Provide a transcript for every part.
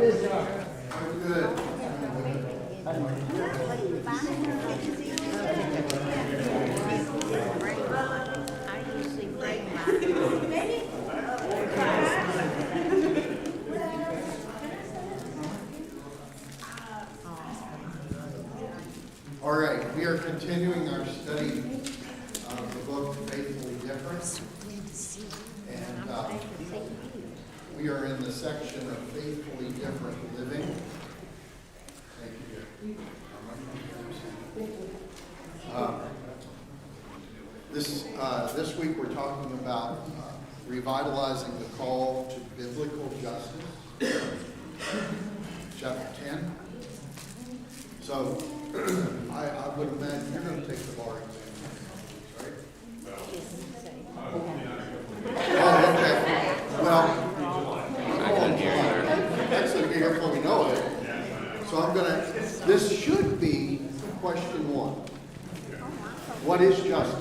Good. I usually bring mine. All right, we are continuing our study of the book Faithfully Different. And we are in the section of Faithfully Different Living. Thank you, dear. This week we're talking about revitalizing the call to biblical justice, chapter 10. So, I would imagine you're going to take the bar exam, right? Oh, okay. Well, actually, here before we know it. So this should be question 1. What is justice?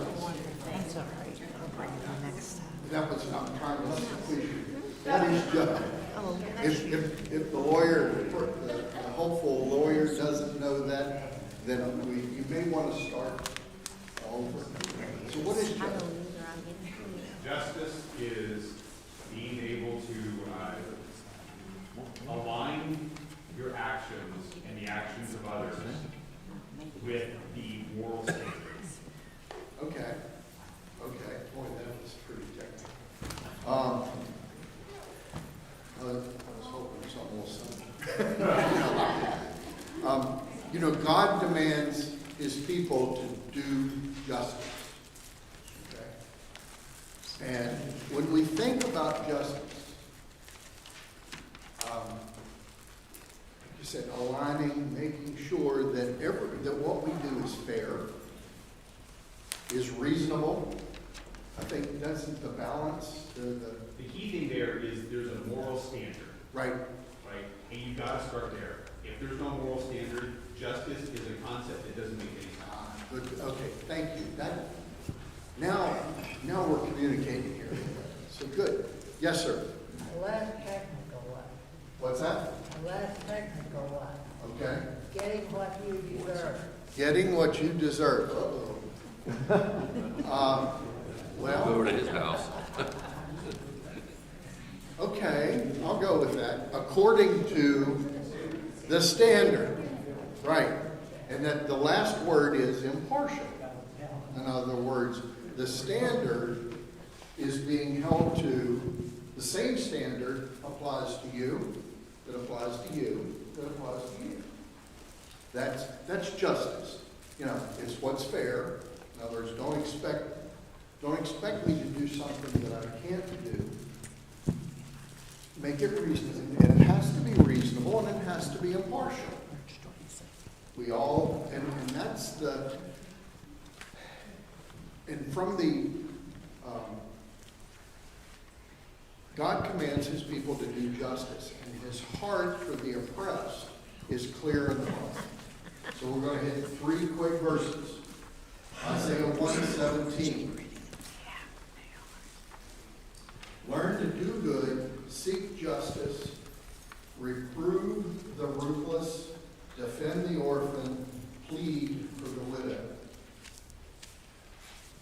That's all right. I'll bring it next time. That was not trying to squeeze you. What is justice? Oh, If the lawyer, the hopeful lawyer doesn't know that, then you may want to start over. So what is I don't justice? either. I'm getting Justice is being able to align your actions and the actions of others with the moral standards. Okay. Boy, that was pretty technical. I was hoping something was simple. God demands his people to do justice. Okay? And when we think about justice, like you said, aligning, making sure that that what we do is fair, is reasonable. I think that's the balance. The key thing there is there's a moral standard, Right. right? And you've got to start there. If there's no moral standard, justice is a concept that doesn't make any sense. Good. Okay, thank you. Now we're communicating here. So good. Yes, sir. A less technical one. What's that? A less technical one. Okay. Getting what you deserve. Getting what you deserve. Well, Over to his house. okay, I'll go with that. According to the standard. Right. And that the last word is impartial. In other words, the standard is being held to, the same standard applies to you, that applies to you, that applies to you. That's justice. It's what's fair. In other words, don't expect me to do something that I can't do. Make it reasonable, and it has to be reasonable, and it has to be impartial. We all, and that's and from the, God commands his people to do justice, and his heart for the oppressed is clear in the heart. So we're going to hit 3 quick verses. Isaiah 1:17. Learn to do good, seek justice, reprove the ruthless, defend the orphan, plead for the widow.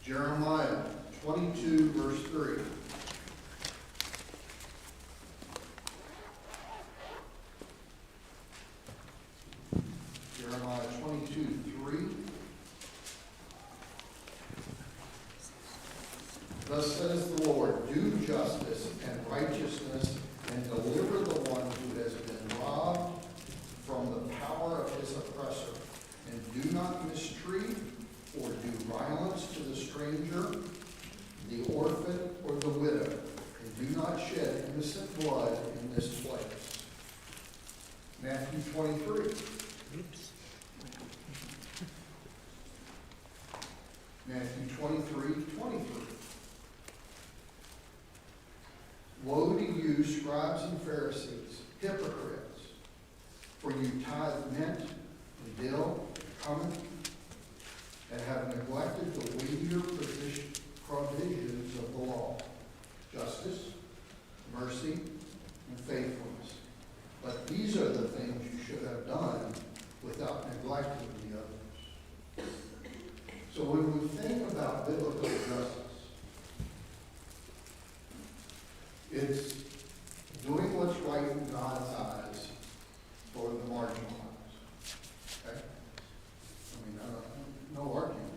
Jeremiah 22, verse 3. Jeremiah 22:3. Thus says the Lord, do justice and righteousness and deliver the one who has been robbed from the power of his oppressor. And do not mistreat or do violence to the stranger, the orphan, or the widow. And do not shed innocent blood in this place. Matthew 23. Matthew 23:23. Woe to you, scribes and Pharisees, hypocrites, for you tithe mint and dill, cumin, and have neglected the weightier provisions of the law, justice, mercy, and faithfulness. But these It's doing what's right in God's eyes for the marginalized. Okay? I mean, no argument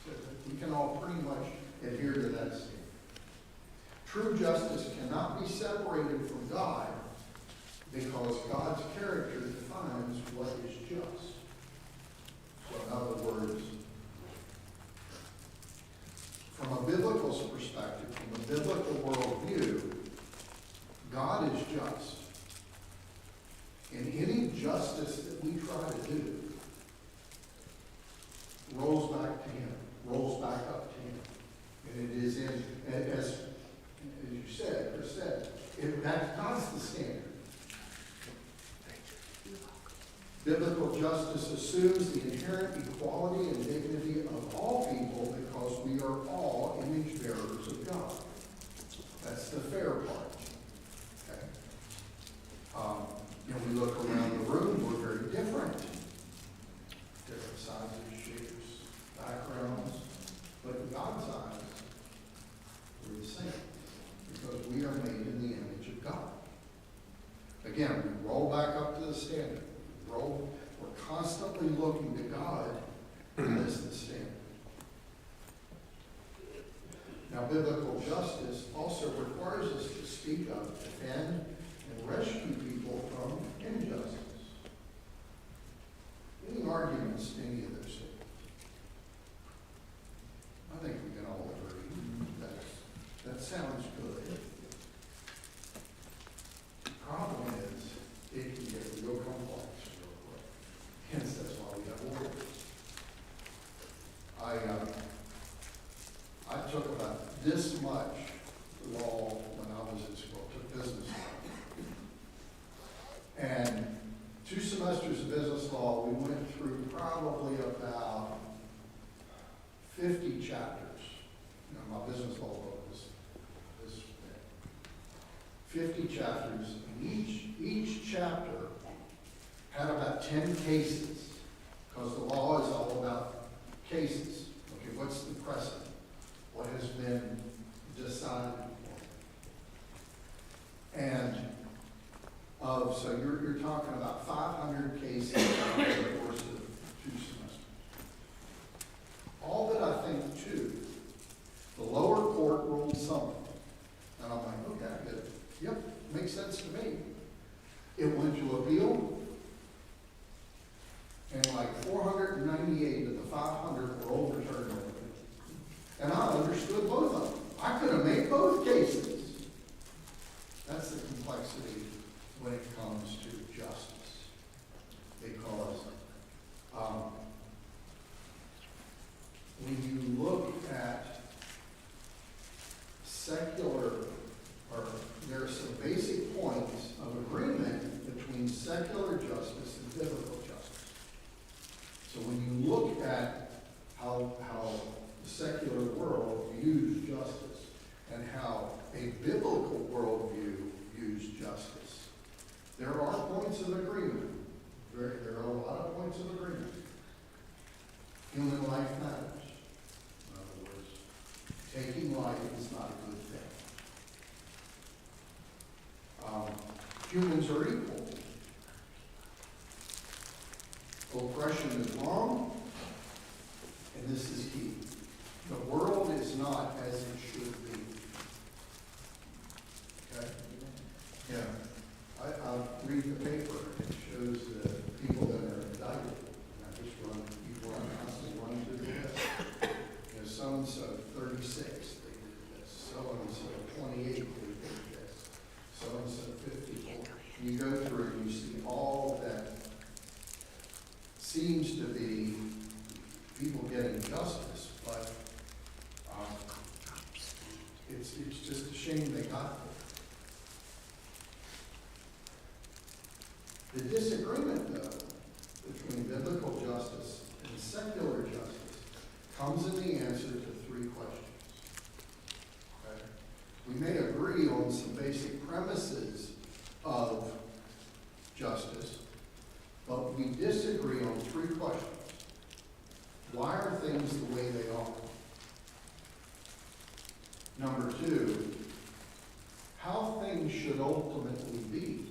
there. We can all pretty much adhere to that statement. True justice cannot be separated from God because God's character defines what is just. So in other words, from a biblical perspective, from a biblical worldview, God is just. And any justice that we try to do rolls back to Him, rolls back up to Him. And it is in, as you said, Chris said, that's God's the standard. Biblical justice assumes the inherent equality and dignity of all people because we are all image bearers of God. That's the fair part. Okay. We look around the room, we're very different. Different sizes, shapes, backgrounds, but in God's eyes, we're the same because we are made in the image of God. Again, we roll back up to the standard. We're constantly looking to God as the standard. Now, biblical justice also requires us to speak up, defend, and rescue people from injustice. Any arguments to any of those statements? I think we can all agree that sounds good. The problem is it can get real complex. Hence, that's why we have orders. I took about this much law when I was in school, took business law. And 2 semesters of business law, we went through probably about 50 chapters. My business law book was this big. 50 chapters, and each chapter had about 10 cases, because the law is all about cases. Okay, what's the precedent? What has been decided for? And so you're talking about 500 cases over the course of 2 semesters. All that I think too, the lower court ruled something, and I'm like, okay, good. Yep, makes sense to me. It went to appeal. And like 498 of the 500 were overturned. And I understood both of them. I could have made both cases. That's the complexity when it comes to justice. Because when you look at secular, or there are some basic points of agreement between secular justice and biblical justice. So when you look at how the secular world views justice and how a biblical worldview views justice, there are points of agreement. There are a lot of points of agreement. Human life matters. In other words, taking life is not a good thing. Humans are equal. Oppression is wrong, and this is key. The world is not as it should be. Okay? Yeah. I read the paper, and it shows the people that are indicted. And I just people constantly run through the list. So-and-so 36, they did this. So-and-so 28, they did this. So-and-so 54. You go through and you see all that seems to be people getting justice, but it's just a shame they got there. The disagreement, though, between biblical justice and secular justice comes in the answer to 3 questions. Okay? We may agree on some basic premises of justice, but we disagree on 3 questions. Why are things the way they are? Number 2, how should ultimately be?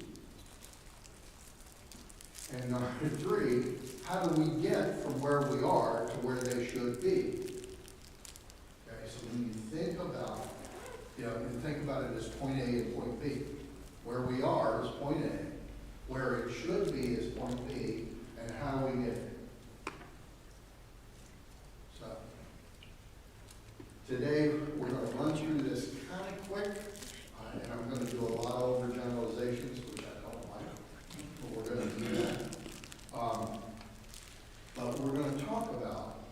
And number three, how do we get from where we are to where they should be? Okay, so when you think about, you think about it as point A and point B. Where we are is point A, where it should be is point B, and how do we get there? So, today, we're going to run through this kind of quick, and I'm going to do a lot of overgeneralizations, which I don't like, but we're going to do that. But we're going to talk about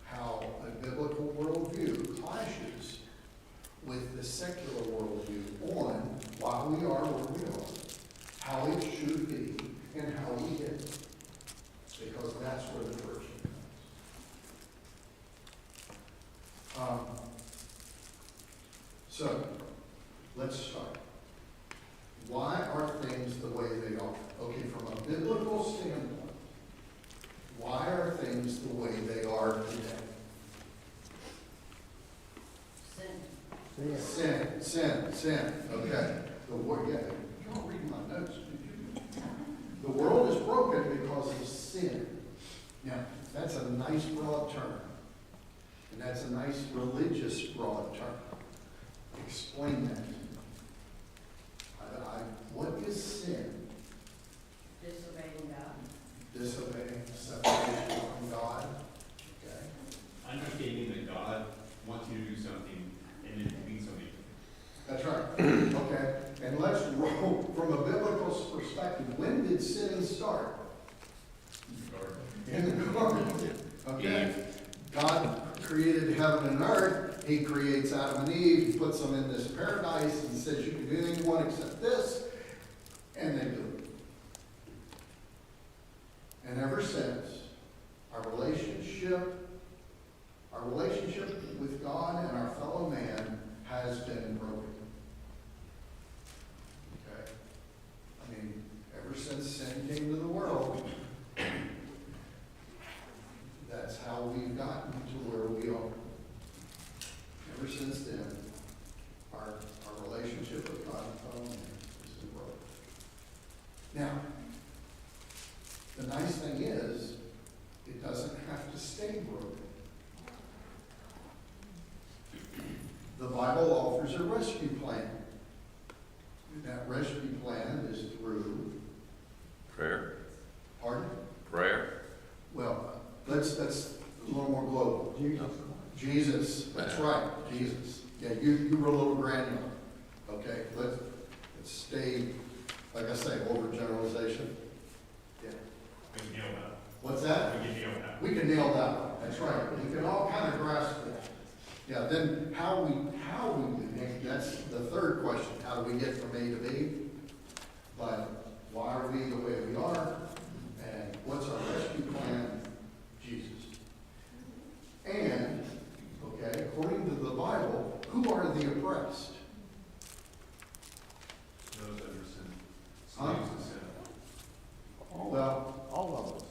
how a biblical worldview clashes with the secular worldview on why we are where we are, how it should be, and how we get it. Because that's where the friction comes. So, let's start. Why are things the way they are? Okay, from a biblical standpoint, why are things the way they are today? Sin. Okay. The word, yeah. You don't read my notes, did you? The world is broken because of sin. Now, that's a nice broad term. And that's a nice religious broad term. Explain that. What is sin? Disobeying God. Disobeying, separation from God. Okay. Understanding that God wants you to do something and then doing something. That's right. Okay. And let's roll from a biblical perspective. When did sin start? In the garden. Okay. God created heaven and earth. He creates Adam and Eve. He puts them in this paradise and says, you can do anything you want except this. And they do it. And ever since, our relationship with God and our fellow man has been broken. Okay? I mean, ever since sin came to the world, that's how we've gotten to where we are. Ever since then, our relationship with God and fellow man has been broken. Now, the nice thing is, it doesn't have to stay broken. The Bible offers a rescue plan. That rescue plan is through Prayer. pardon? Prayer. Well, that's a little more global. Jesus. That's right. Jesus. Yeah, you were a little granular. Okay, let's stay, like I say, overgeneralization. Yeah. We can nail that. What's that? We can nail that. We can nail that one. That's right. We can all kind of grasp that. Yeah, then how we that's the third question. How do we get from A to B? But why are we the way we are? And what's our rescue plan? Jesus. And, okay, according to the Bible, who are the oppressed? Those under sin. Huh? Slaves to sin. Well, All of us.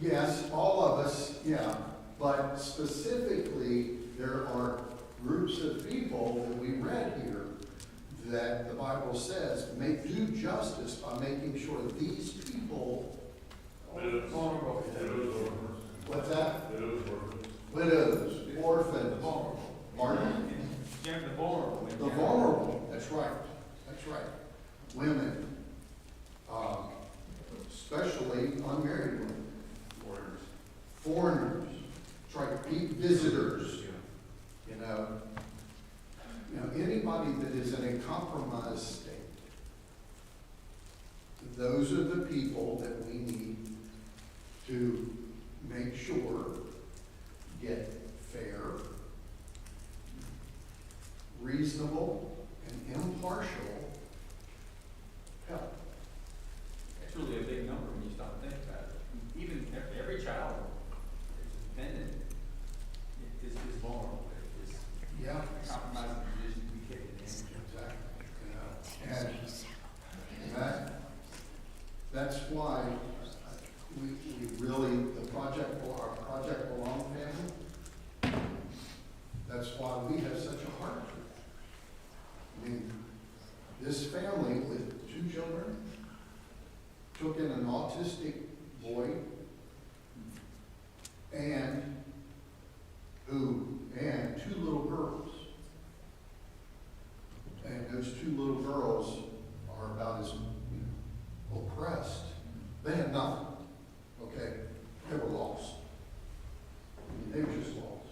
yes, all of us, yeah. But specifically, there are groups of people that we read here that the Bible says do justice by making sure these people. What's that? Widows, orphans. Pardon? The vulnerable. The vulnerable. That's right. That's right. Women, especially unmarried women. Foreigners. That's right. Visitors. You know, anybody that is in a compromised state, those are the people that we need to make sure get fair, reasonable, and impartial help. It's really a big number when you stop and think about it. Even every child is dependent, is vulnerable, is Yeah. compromising position to be taken in. Exactly. And that's why we really, our Project Belong family, that's why we have such a heart for it. I mean, this family two little girls are about as, oppressed. They had nothing, okay? They were lost. They were just lost.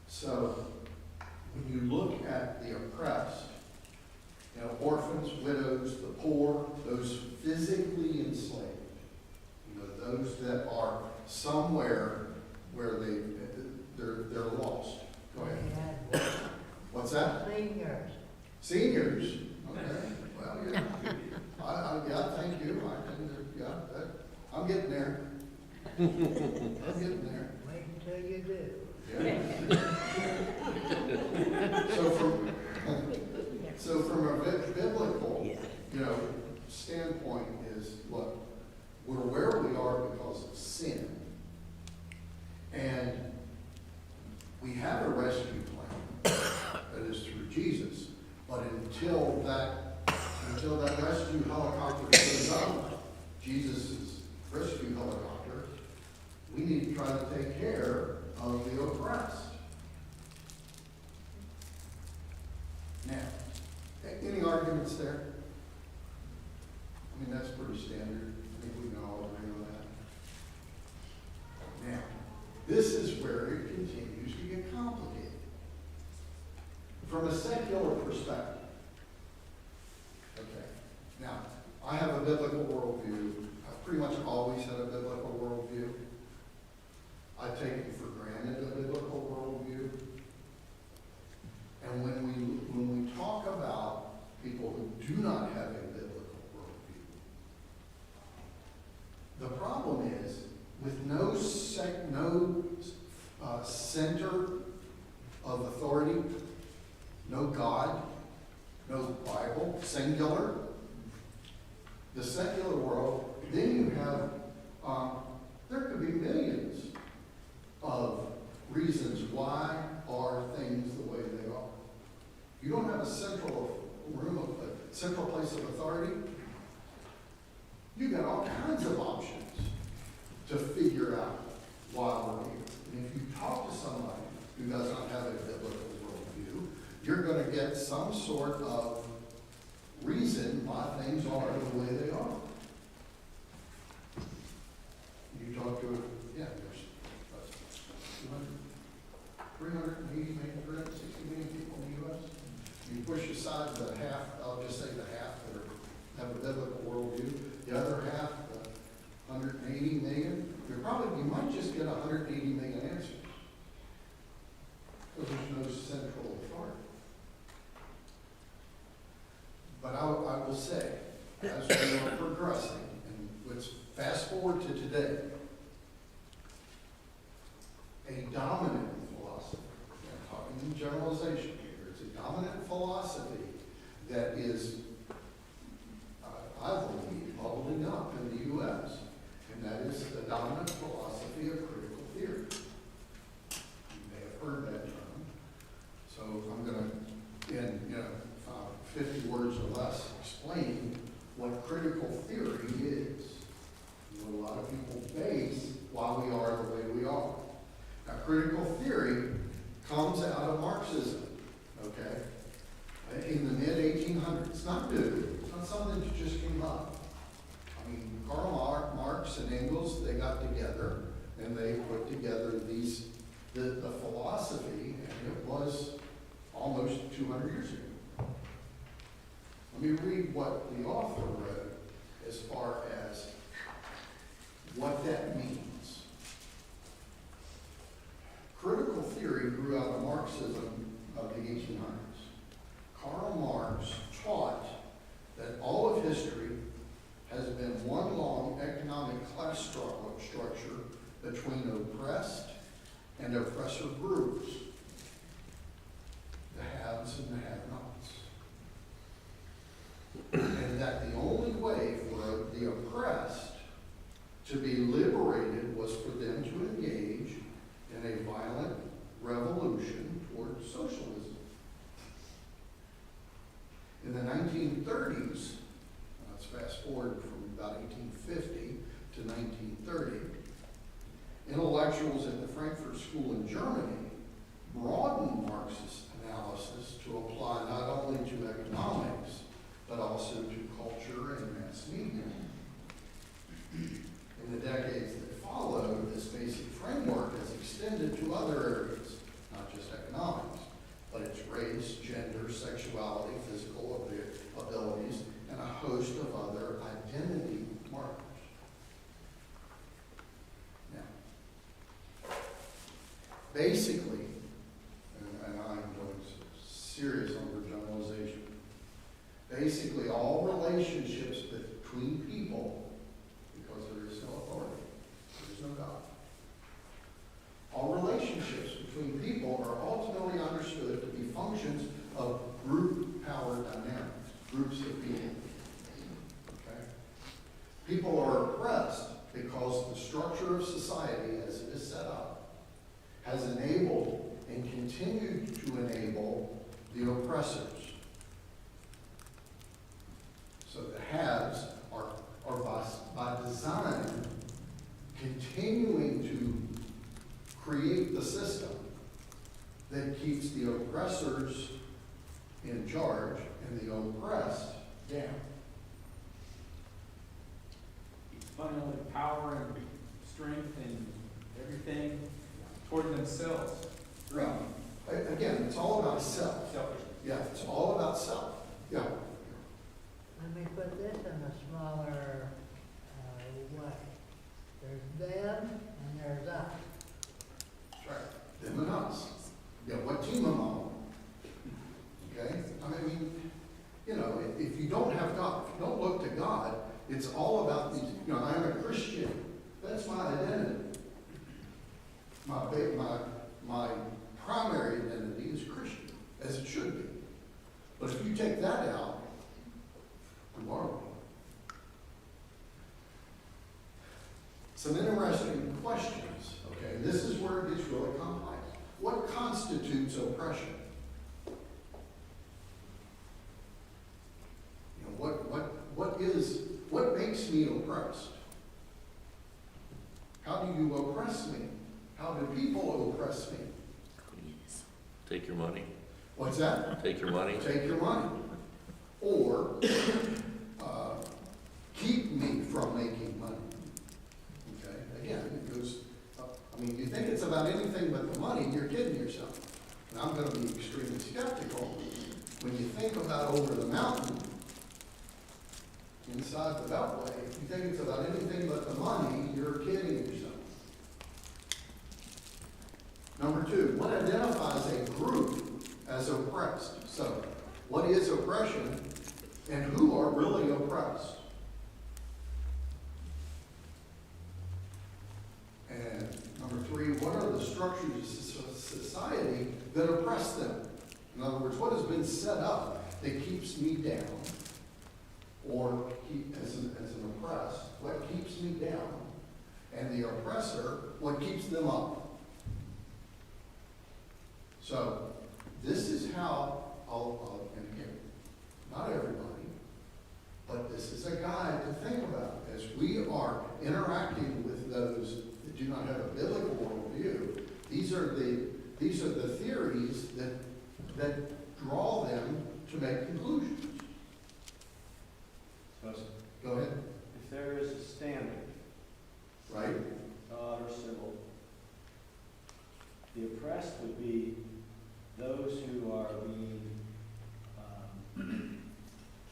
So, when you look at the oppressed, orphans, widows, the poor, those physically enslaved, those that are somewhere where they're lost. Go ahead. We had What's that? seniors. Seniors? Okay, well, yeah. Yeah, thank you. I'm getting there. I'm getting there. Wait until you do. Yeah. So from a biblical, standpoint is, look, we're where we are because of sin. And we have a rescue plan that is through Jesus. But until that rescue helicopter goes up, Jesus' rescue helicopter, we need to try to take care of the oppressed. Now, any arguments there? I mean, that's pretty standard. I think we can all agree on that. Now, this is where it continues to get complicated. From a secular perspective, okay, now, I have a biblical worldview. I've pretty much always had a biblical worldview. I take it for granted a biblical worldview. And when we talk about people who do not have a biblical worldview, the problem is with no center of authority, no God, no Bible, singular, the secular world, then you have, there could be millions of reasons why are things the way they are. You don't have a central place of authority. You got all kinds of options to figure out why we're here. And if you talk to somebody who does not have a biblical worldview, you're going to get some sort of reason why things are the way they are. You talk to, there's 380 million, 360 million people in the U.S. You push aside the half, I'll just say the half that have a biblical worldview, the other half, the 180 million, you might just get 180 million answers. Because there's no central authority. But I will say, as we are progressing, and let's fast forward to today, a dominant philosophy, I'm talking in generalization here, it's a dominant philosophy that is, I believe, bubbling up in the U.S., and that is the dominant philosophy of critical theory. You may have heard that term. So I'm going to, in 50 words or less, explain what critical theory is. A lot of people base why we are the way we are. Now, critical theory comes out of Marxism, okay? In the mid-1800s. It's not new. It's not something that just came up. I mean, Karl Marx and Engels, they got together and they put together the philosophy, and it was almost 200 years ago. Let me read what the author wrote as far as what that means. Critical theory grew out of Marxism of the 1800s. Karl Marx taught that all of history has been one long economic class structure between oppressed and oppressor groups, the haves and the have-nots. And that the only way for the oppressed to be liberated was for them to engage in a violent revolution toward socialism. gender, sexuality, physical abilities, and a host of other identity markers. Now, basically, and I'm doing serious overgeneralization, basically all relationships between people, because there is no authority, there is no God, all relationships between people are ultimately understood to be functions of group power dynamics, groups of people. Okay? People are oppressed because the structure of society as it is set up has enabled and continued to enable the oppressors. So the haves are by design continuing to create the system that keeps the oppressors in charge and the oppressed down. It's funneling power and strength and everything toward themselves. Right. Again, it's all about self. Selfishness. Yeah, it's all about self. Yeah. Let me put this in a smaller way. There's them and there's us. That's right. Them and us. Yeah, what team am I on? Okay? I mean, you know, if you don't have God, if you don't look to God, it's all about these, you know, I'm a Christian. That's my identity. My primary identity is Christian, as it should be. But if you take that out, who are we? Some interesting questions, okay? This is where it gets really complex. What constitutes oppression? You know, what makes me oppressed? How do you oppress me? How do people oppress me? Take your money. What's that? Take your money. Take your money. Or keep me from making money. Okay? Again, it goes, I mean, you think it's about anything but the money, you're kidding yourself. And I'm going to be extremely skeptical. When you think about over the mountain, inside the Beltway, if you think it's about anything but the money, you're kidding yourself. Number two, what identifies a group as oppressed? So, what is oppression and who are really oppressed? And number three, what are the structures of society that oppress them? In other words, what has been set up that keeps me down, or as an oppressed, what keeps me down, and the oppressor, what keeps them up? So, this is how and again, not everybody, but this is a guide to think about as we are interacting with those that do not have a biblical worldview. These are the theories that draw them to make conclusions. Go ahead. If there is a standard, Right? God or civil, the oppressed would be those who are being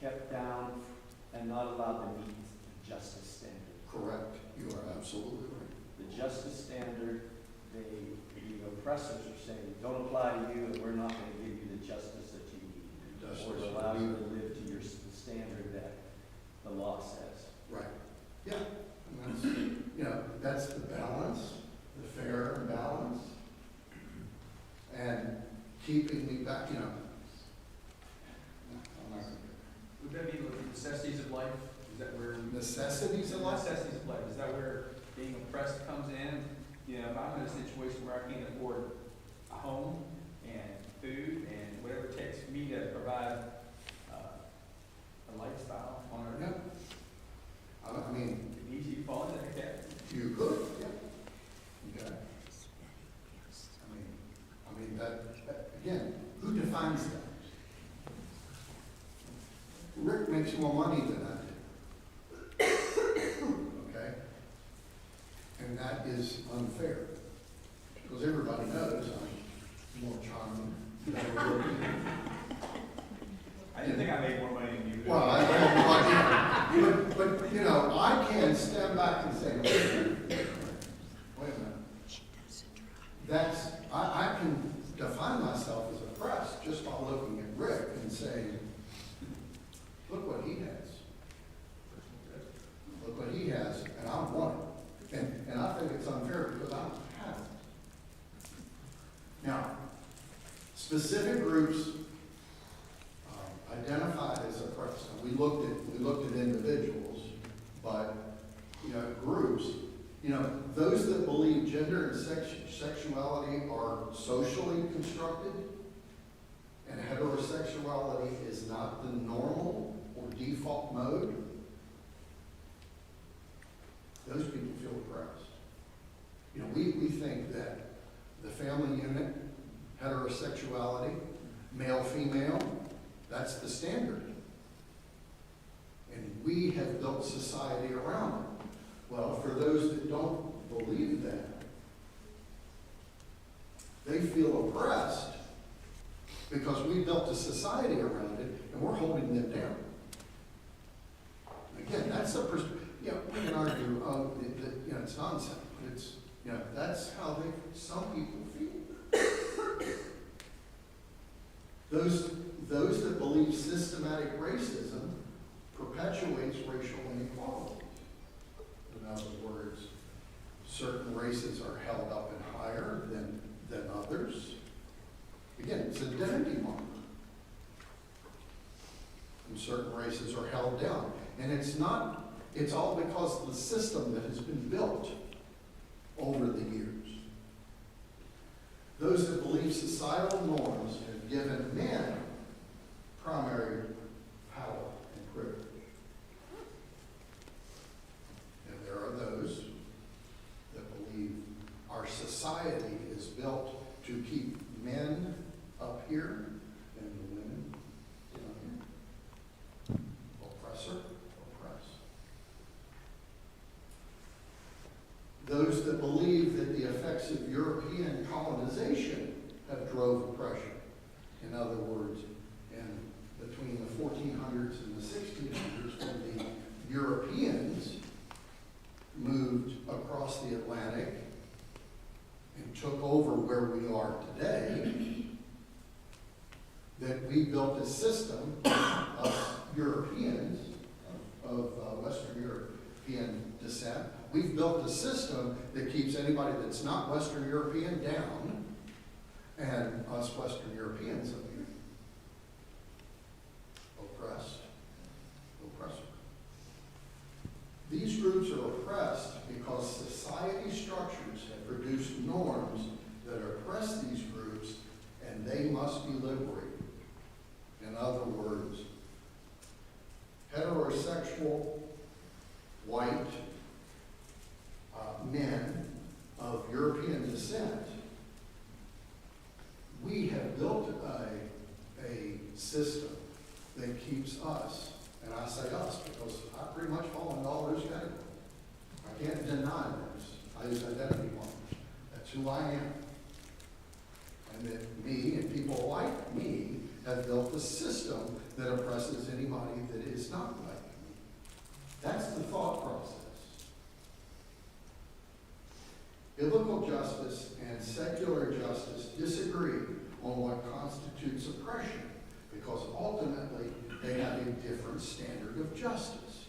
kept down and not allowed to meet the justice standard. Correct. You are absolutely right. The justice standard, the oppressors are saying, don't apply to you, and we're not going to give you the justice that you need, Justice. or to allow you to live to your the standard that the law says. Right. Yeah. And that's, you know, that's the balance, the fair balance, and keeping me back, you know. I'm not gonna- Would that be the necessities of life? Is that where? Necessities of life? Necessities of life. Is that where being oppressed comes in? You know, if I'm in a situation where I can't afford a home and food and whatever it takes for me to provide a lifestyle on earth, Yeah. I mean, it's easy to fall into that category. you could, yeah. Okay. I mean that again, who defines that? Rick makes more money than I do. Okay? And that is unfair. Because everybody knows I'm more charming, better looking, I think I made more money than you. Well, but, you know, I can stand back and say, wait a minute. That's, I can define myself as oppressed just by looking at Rick and saying, look what he has. Look what he has, and I want it. And I think it's unfair because I don't have it. Now, specific groups identified as oppressed. And we looked at individuals, but, you know, groups, you know, those that believe gender and sexuality are socially constructed and heterosexuality is not the normal or default mode, those people feel oppressed. You know, we think that the family unit, heterosexuality, male-female, that's the standard. And we have built society around it. Well, for those that don't believe that, they feel oppressed because we built a society around it and we're holding them down. Again, that's a you know, we can argue, oh, you know, it's nonsense, but it's, you know, that's how some people feel. Those that believe systematic racism perpetuates racial inequality. In other words, certain races are held up and higher than others. Again, it's identity marker. And certain races are held down. And it's all because of the system that has been built over the years. Those that believe societal norms have given men primary power and privilege. And there are those that believe our society is built to keep men up here and the women down here. Oppressor, oppressed. Those that believe that the effects of European colonization have drove oppression. In other words, between the 1400s and the 1600s, when the Europeans moved across the Atlantic and took over where we are today, that we built a system of Europeans, of Western European descent. We've built a system that keeps anybody that's not Western European down, and us Western Europeans up here. Oppressed, oppressor. These groups are oppressed because society structures have produced norms that oppress these groups, and they must be liberated. In other words, heterosexual, white men of European descent, we have built a system that keeps us, and I say us because I pretty much fall into all those categories. I can't deny this. I use identity markers. That's who I am. And that me and people like me have built a system that oppresses anybody that is not like me. That's the thought process. Biblical justice and secular justice disagree on what constitutes oppression, because ultimately they have a different standard of justice.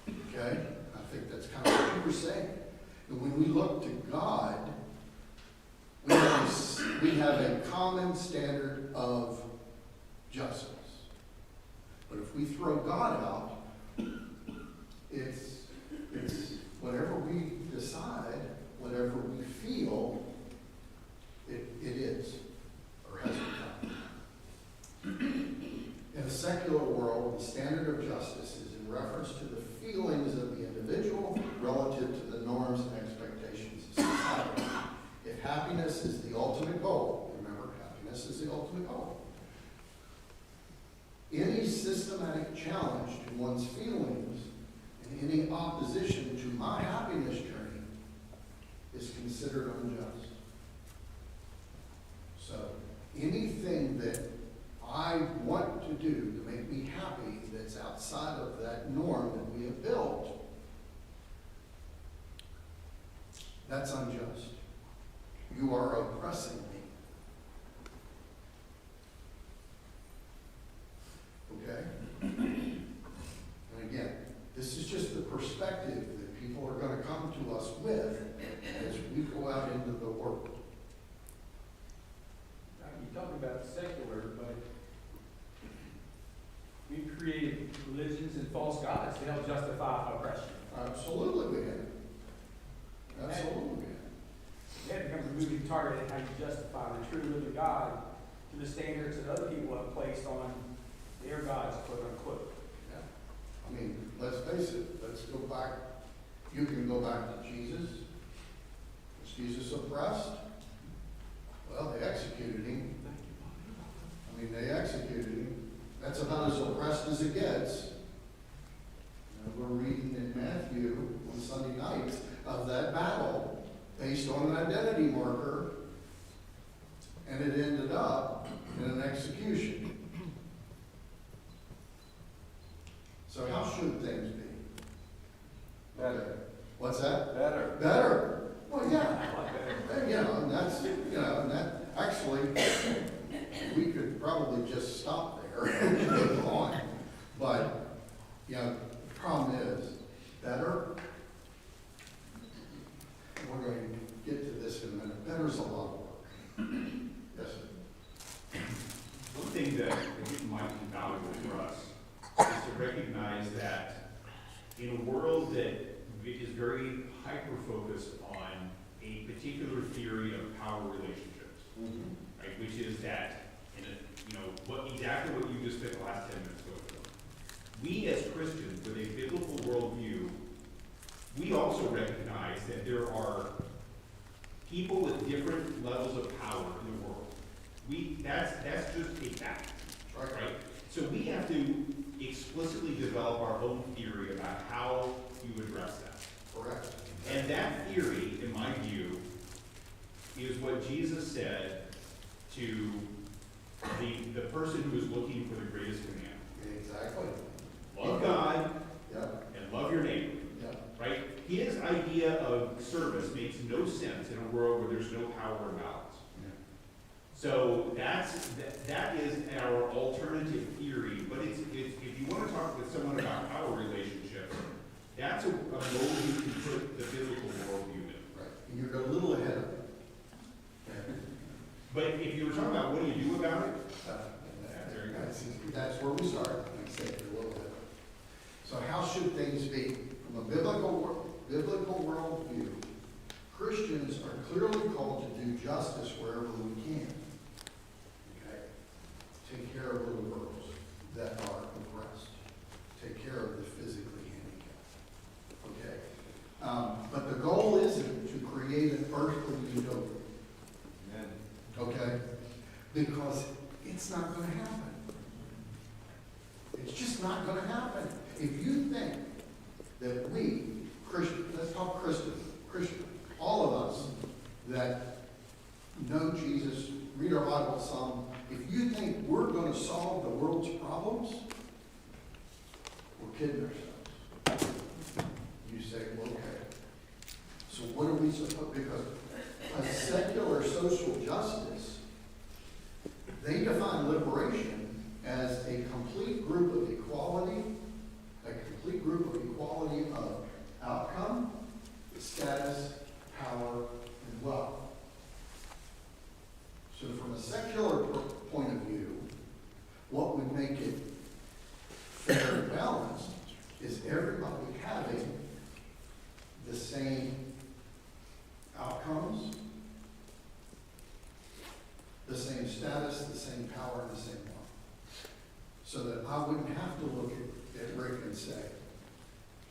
Okay? I think that's kind of what you were saying. And when we look to God, we have a common standard of justice. But if we throw God out, it's whatever we decide, whatever we feel, it is, or has become. In a secular world, the standard of justice is in reference to the feelings of the individual relative to the norms and expectations of society. If happiness is the ultimate goal, remember, happiness is the ultimate goal. Any systematic challenge to one's feelings and any opposition to my happiness journey is considered unjust. So anything that I I want to do to make me happy that's outside of that norm that we have built, that's unjust. You are oppressing me. Okay? And again, this is just the perspective that people are going to come to us with as we go out into the world. You're talking about secular, but we created religions and false gods to help justify oppression. Absolutely we have. Absolutely we have. That becomes a moving target in how you justify the true living God to the standards that other people have placed on their gods, quote unquote. Yeah. I mean, let's face it, let's go back, you can go back to Jesus. Was Jesus oppressed? Well, they executed him. I mean, they executed him. That's about as oppressed as it gets. We're reading in Matthew on Sunday nights of that battle based on an identity marker, and it ended up in an execution. So how should things be? Better. What's that? Better. Better. Well, yeah. And that's, and that, actually, we could probably just stop there and move on. But, the problem is, better, we're going to get to this in a minute. Better's a lot of work. Yes, sir. One thing that I think might be valuable for us is to recognize that in a world that is very hyper-focused on a particular theory of power relationships, right, which is that, exactly what you just spent the last 10 minutes going through. We as Christians, with a biblical worldview, we also recognize that there are people with different levels of power in the world. That's just a fact, right? So we have to explicitly develop our own theory about how you address that. Correct. And that theory, in my view, is what Jesus said to the person who is looking for the greatest command. Exactly. Love God Yep. and love your neighbor, Yep. right? His idea of service makes no sense in a world where there's no power and balance. So that is our alternative theory, but it's if you want to talk with someone about power relationships, that's a mold you can put the biblical worldview in. Right. And you're a little ahead of it. Okay. But if you were talking about what do you do about it, That's where we start, like I said, you're a little ahead. So how should things be? From a biblical worldview, Christians are clearly called to do justice wherever we can. Okay? Take care of little girls that are oppressed. Take care of the physically handicapped. Okay? But the goal isn't to create an earthly utopia. Amen. Okay? Because it's not going to happen. It's just not going to happen. If you think that we, Christians, let's talk Christian, all of us that know Jesus, read our Bible some, if you think we're going to solve the world's problems, we're kidding ourselves. You say, well, okay. So what are we supposed, because a secular social justice, they define liberation as a complete group of equality of outcome, status, power, and wealth. So from a secular point of view, what would make it fair and balanced is everybody having the same outcomes, the same status, the same power, and the same wealth. So that I wouldn't have to look at Rick and say,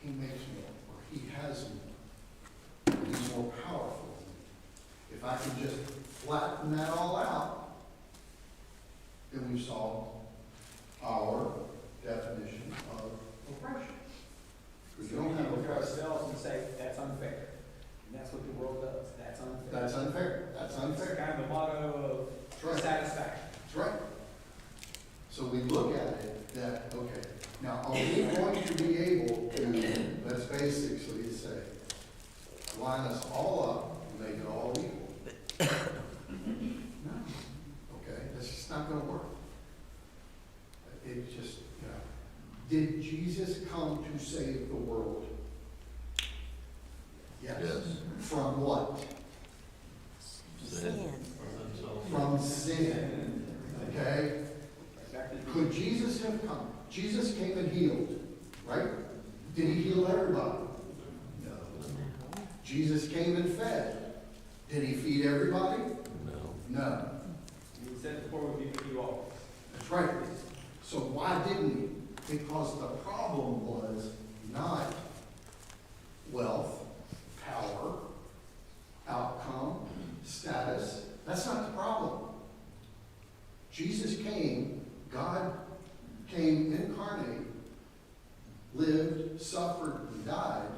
he makes more, or he has more, or he's more powerful than me. If I can just flatten that all out, then we've solved our definition of oppression. Because you don't have Look at oppression. ourselves and say, that's unfair. And that's what the world does. That's unfair. That's unfair. That's It's unfair. kind of the motto That's of right. satisfaction. That's right. So we look at it that, okay, now are we going to be able to, let's basically say, line us all up and make it all equal? No. Okay, that's just not gonna work. It just, you know, did Jesus come to save the world? Yes. Yes. From what? Sin. From sin. Okay? Could Jesus have come? Jesus came and healed, right? Did he heal everybody? No. Jesus came and fed. Did he feed everybody? No. No. He said the poor would be for you all. That's right. So why didn't he? Because the problem was not wealth, power, outcome, status. That's not the problem. Jesus came, God came incarnate, lived, suffered, and died,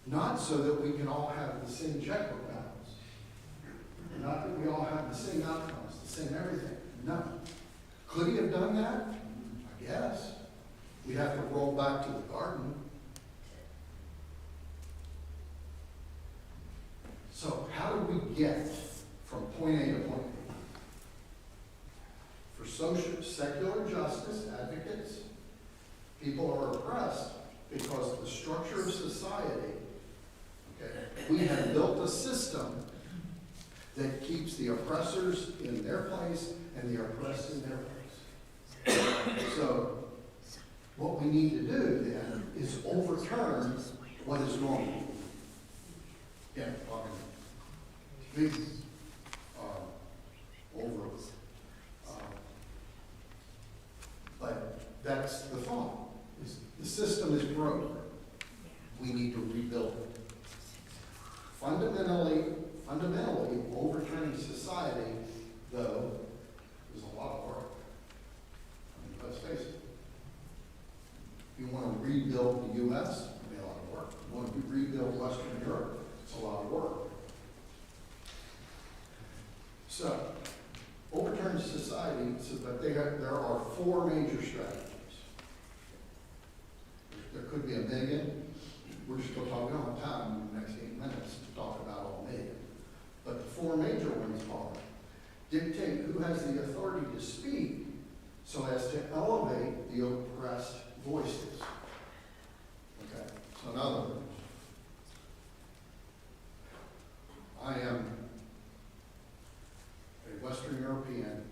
not so that we can all have the same checkbook balance. Not that we all have the same outcomes, the same everything. No. Could he have done that? I guess. We'd have to roll back to the garden. So how do we get from point A to point B? For social, secular justice advocates, people are oppressed because the structure of society, okay, we have built a system that keeps the oppressors in their place and the oppressed in their place. So what we need to do then is overturn what is normal. Yeah, big, over. But that's the thought. Is the system is broken. We need to rebuild it. Fundamentally, overturning society, though, is a lot of work. I mean, let's face it. If you want to rebuild the U.S., it'll be a lot of work. If you want to rebuild Western Europe, it's a lot of work. So, overturn society, so that there are four major strategies. There could be a million. We're just going to talk, we don't have time in the next 8 minutes to talk about all million. But the four major ones are dictate who has the authority to speak so as to elevate the oppressed voices. Okay, so in other words, I am a Western European,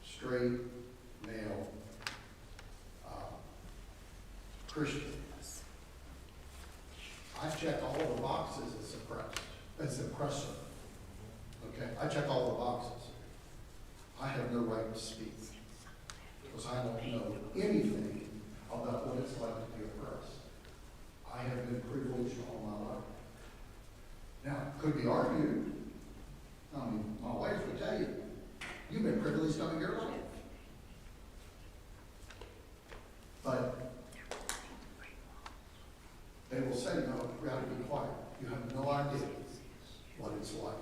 straight, male, Christian. I check all the boxes as oppressor. Okay, I check all the boxes. I have no right to speak because I don't know anything about what it's like to be oppressed. I have been privileged all my life. Now, it could be argued. I mean, my wife would tell you, you've been privileged all your life. But they will say, no, you got to be quiet. You have no idea what it's like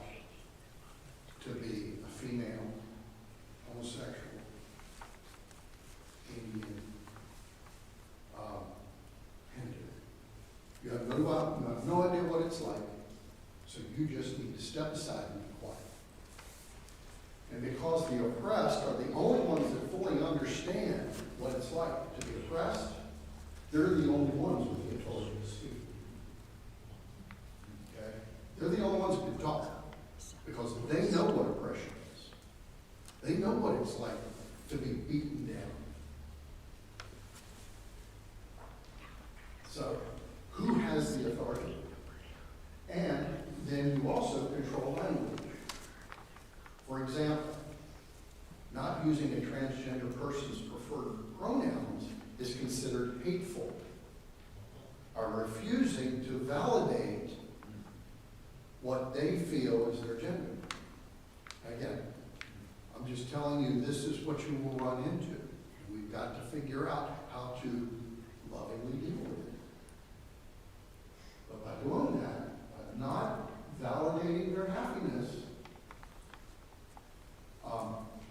to be a female, homosexual, Indian, Hindu. You have no idea what it's like, so you just need to step aside and be quiet. And because the oppressed are the only ones that fully understand what it's like to be oppressed, they're the only ones with the authority to speak. Okay? They're the only ones who can talk because they know what oppression is. They know what it's like to be beaten down. So, who has the authority? And then you also control language. For example, not using a transgender person's preferred pronouns is considered hateful. Or refusing to validate what they feel is their gender. Again, I'm just telling you this is what you will run into. We've got to figure out how to lovingly deal with it. But by doing that, by not validating their happiness,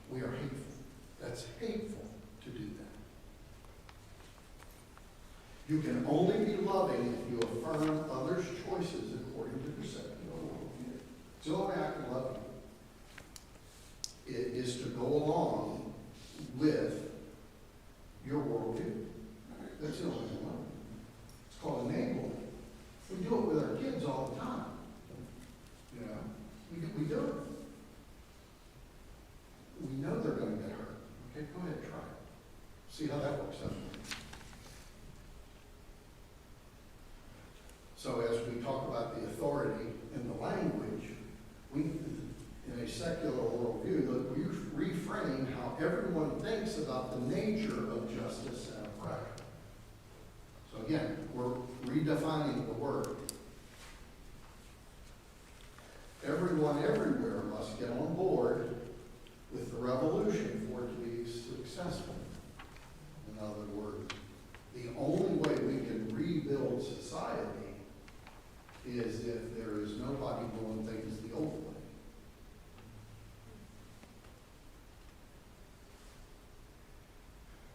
we are hateful. That's hateful to do You can only be loving if you affirm others' choices according to their secular worldview. It's the only way I can love you. It is to go along with your worldview. That's the only one. It's called enabling. We do it with our kids all the time. You know, we do it. We know they're going to get hurt. Okay, go ahead, try it. See how that works out. So as we talk about the authority in the language, we, in a secular worldview, that we reframe how everyone thinks about the nature of justice and oppression. So again, we're redefining the word. Everyone everywhere must get on board with the revolution for it to be successful. In other words, the only way we can rebuild society is if there is nobody doing things the old way.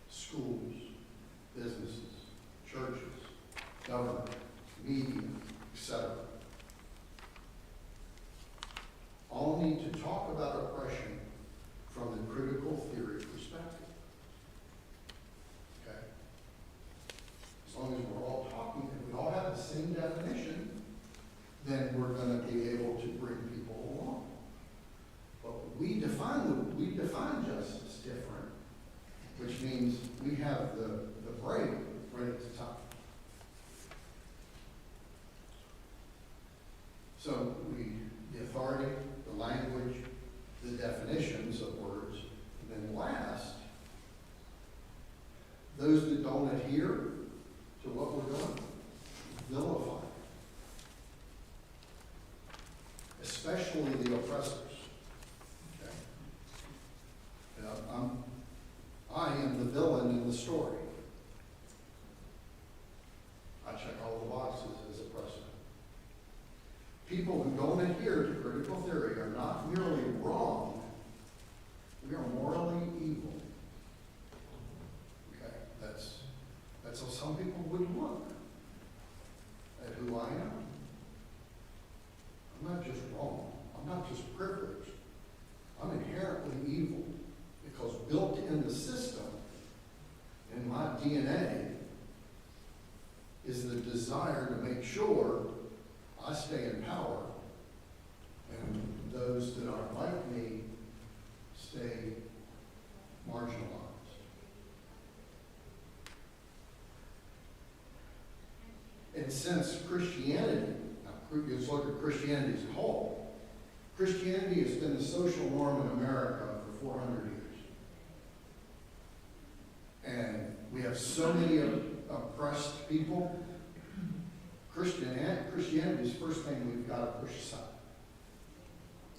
Schools, businesses, churches, government, media, etc. all need to talk about oppression from the critical theory perspective. Okay? As long as we're all talking and we all have the same definition, then we're going to be able to bring people along. But we define justice different, which means we have the break right at the top. So the authority, the language, the definitions of words, and then last, those that don't adhere to what we're doing, vilify. Especially the oppressors. Okay? Now, I am the villain in the story. I check all the boxes as oppressor. People who don't adhere to critical theory are not merely wrong, we are morally evil. Okay? That's how some people would look at who I am. I'm not just wrong. I'm not just privileged. I'm inherently evil because built in the system, in my DNA, is the desire to make sure I stay in power and those that aren't like me stay marginalized. And since Christianity, let's look at Christianity as a whole. Christianity has been the social norm in America for 400 years. And we have so many oppressed people. Christianity is the first thing we've got to push aside.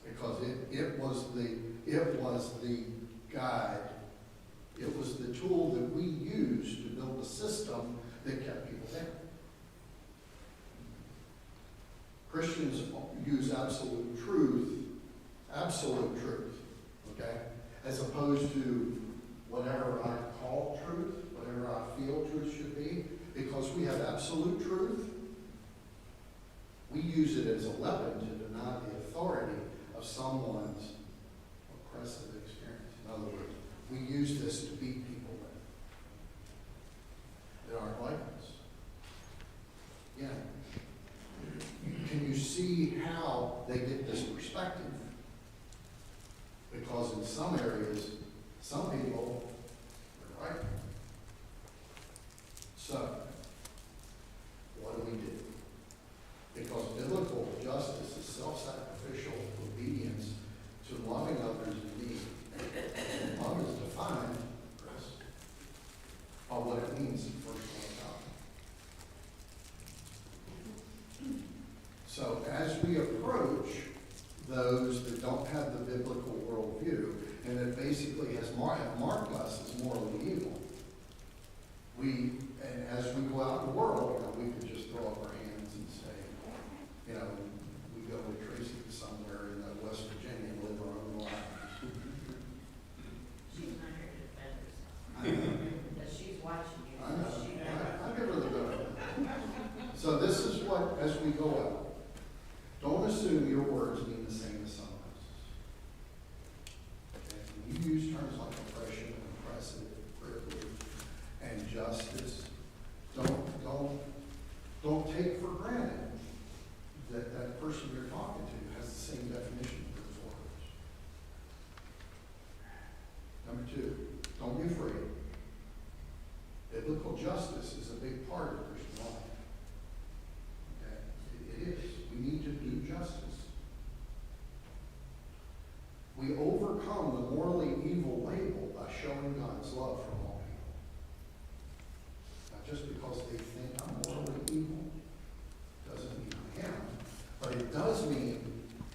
Because it was the guide, it was the tool that we used to build a system that kept people down. Christians use absolute truth, okay, as opposed to whatever I call truth, whatever I feel truth should be, because we have absolute truth. We use it as a weapon to deny the authority of someone's oppressive experience. In other words, we use this to beat people that aren't like us. Yeah. Can you see how they get this perspective? Because in some areas, some people are right. So, what do we do? Because biblical justice is self-sacrificial obedience to loving others in need. And love is defined, Chris, by what it means in first love. So as we approach those that don't have the biblical worldview, and that basically have marked us as morally evil, and as we go out in the world, we could just throw up our hands and say, we go with Tracy somewhere in West Virginia and live our own lives. She's not here to defend herself. But she's watching you. I know. She as we go out, don't assume your words mean the same as someone else's. Okay? When you use terms like oppression, oppressive, privilege, and justice, don't take for granted that that person you're talking to has the same definition of those words. Number two, don't be afraid. Biblical justice is a big part of Christian life. Okay? It is. We need to do justice. We overcome the morally evil label by showing God's love for all people. Not just because they think I'm morally evil doesn't mean I am, but it does mean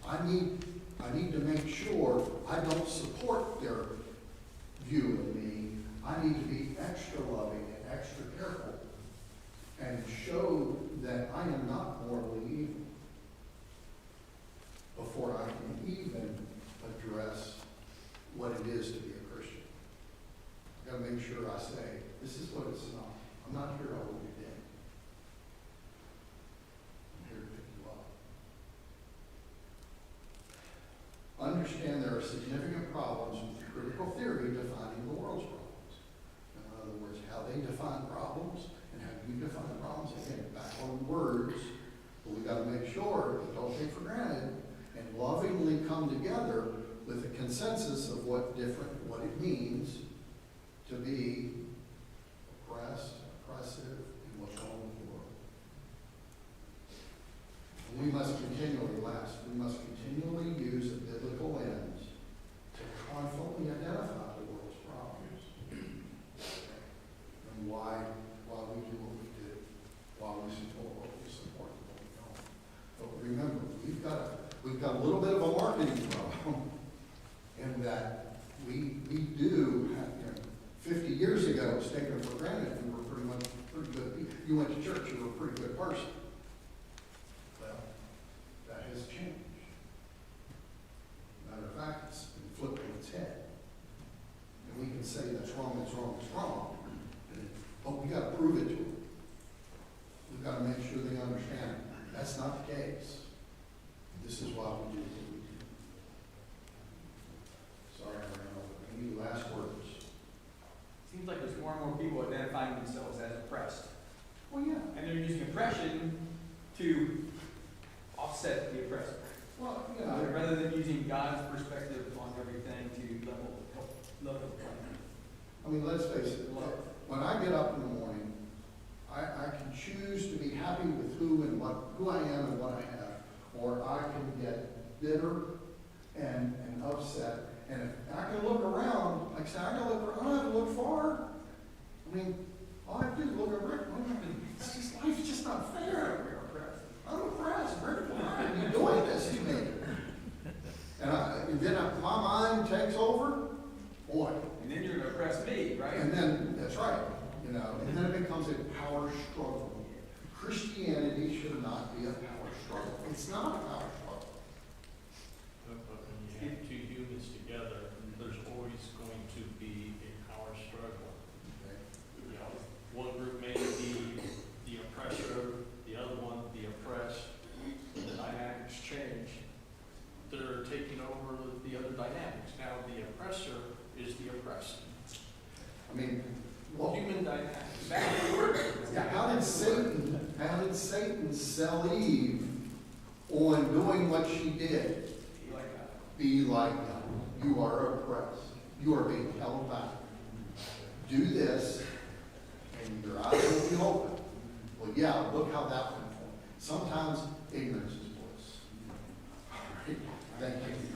I need to make sure I don't support their view of me. I need to be extra loving and extra careful and show that I am not morally evil before I can even address what it is to be a Christian. I've got to make sure I say, this is what it's not. I'm not here to hold you down. I'm here to pick you up. Understand there are significant problems with critical theory defining the world's problems. In other words, how they define problems and how you define problems. Again, back on words, but we got to make sure that don't take for granted and lovingly come together with a consensus of what it means to be oppressed, oppressive, and what's wrong with the world. And we must continually use a biblical lens to confidently identify the world's problems and why we do what we do, why we support what we support and what we don't. But remember, we've got a little bit of a marketing problem in that we do have, 50 years ago, it was taken for granted we were pretty good people. You went to church, you were a pretty good person. Well, that has changed. Matter of fact, it's been flipped on its head. And we can say that's wrong, it's wrong, it's wrong. But we got to prove it to them. We've got to make sure they understand that's not the case. This is why we do what we do. Sorry, I ran over. Any last words? Seems like there's more and more people identifying themselves as oppressed. Well, yeah. And they're using oppression to offset the oppressor. Well, Rather than using God's perspective on everything to help level the playing. I mean, let's face it. When I get up in the morning, I can choose to be happy with who I am and what I have, or I can get bitter and upset. And if I can look around, like I said, I don't have to look far. I mean, all I have to do is look around. Life's just not fair. I'm oppressed. Why are you doing this to me? And then my mind takes over. Boy. And then you're going to oppress me, right? And then, that's right. And then it becomes a power struggle. Christianity should not be a power struggle. It's not a power struggle. But when you have two humans together, there's always going to be a power struggle. Okay? One group may be the oppressor, the other one the oppressed. When the dynamics change, they're taking over the other dynamics. Now the oppressor is the oppressed. I mean, Human dynamics. how did Satan sell Eve on doing what she did? Be like God. You are oppressed. You are being held back. Do this, and your eyes will be open. Well, yeah, look how that went for me. Sometimes ignorance is bliss. All right. Thank you.